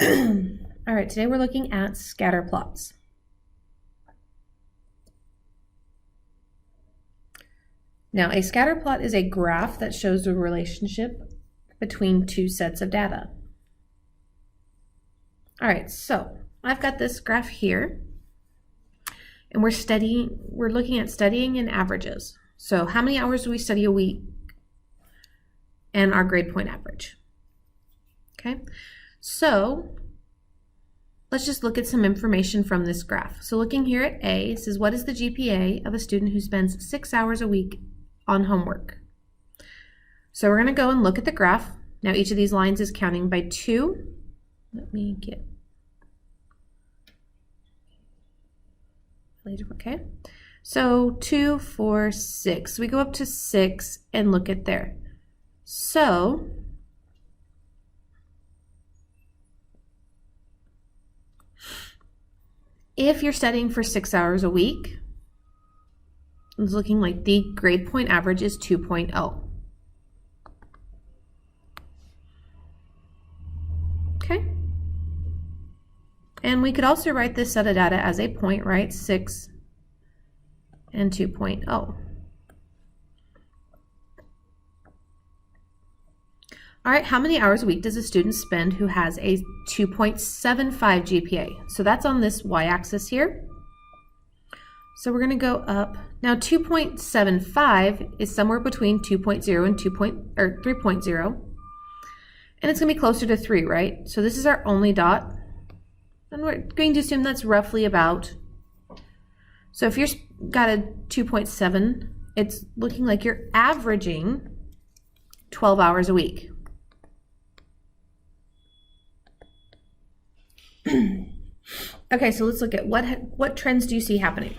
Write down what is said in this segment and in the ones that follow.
All right, today we're looking at scatter plots. Now, a scatter plot is a graph that shows the relationship between two sets of data. All right, so I've got this graph here, and we're looking at studying in averages. So how many hours do we study a week and our grade point average? Okay, so let's just look at some information from this graph. So looking here at A, it says, what is the GPA of a student who spends 6 hours a week on homework? So we're going to go and look at the graph. Now each of these lines is counting by 2. Let me get okay. So 2, 4, 6. We go up to 6 and look at there. So if you're studying for 6 hours a week, it's looking like the grade point average is 2.0. Okay. And we could also write this set of data as a point, right? 6 and 2.0. All right, how many hours a week does a student spend who has a 2.75 GPA? So that's on this y-axis here. So we're going to go up. Now 2.75 is somewhere between 2.0 and 3.0. And it's going to be closer to 3, right? So this is our only dot. And we're going to assume that's roughly about. So if you've got a 2.7, it's looking like you're averaging 12 hours a week. Okay, so let's look at what trends do you see happening?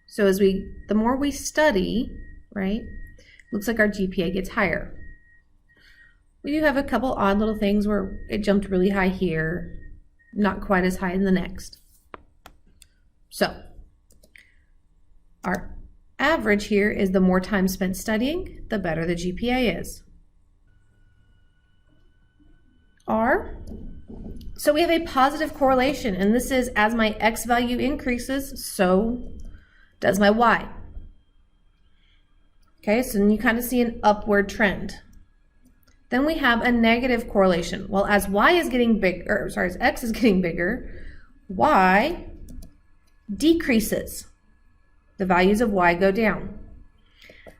So the more we study, right, looks like our GPA gets higher. We do have a couple odd little things where it jumped really high here, not quite as high in the next. So our average here is the more time spent studying, the better the GPA is. So we have a positive correlation, and this is as my X value increases, so does my Y. Okay, so then you kind of see an upward trend. Then we have a negative correlation. Well, as Y is getting bigger, as X is getting bigger, Y decreases. The values of Y go down.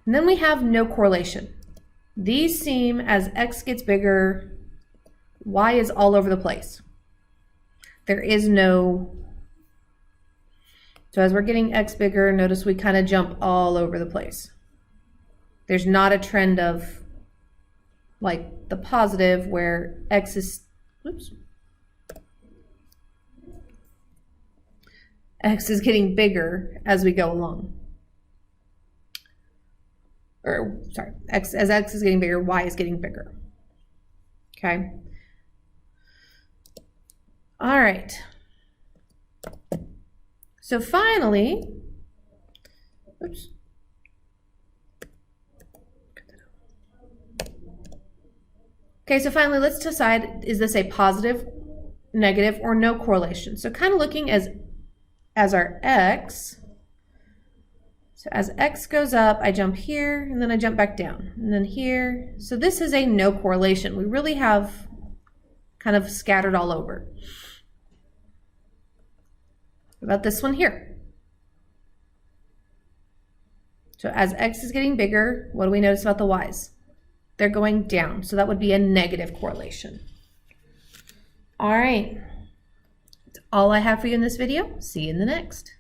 And then we have no correlation. These seem, as X gets bigger, Y is all over the place. There is no, so as we're getting X bigger, notice we kind of jump all over the place. There's not a trend of like the positive where X is, X is getting bigger as we go along. Or sorry, as X is getting bigger, Y is getting bigger. Okay. All right. So finally, okay, so finally, let's decide, is this a positive, negative, or no correlation? So kind of looking as our X. So as X goes up, I jump here, and then I jump back down, and then here. So this is a no correlation. We really have kind of scattered all over. What about this one here? So as X is getting bigger, what do we notice about the Y's? They're going down, so that would be a negative correlation. All right, that's all I have for you in this video. See you in the next.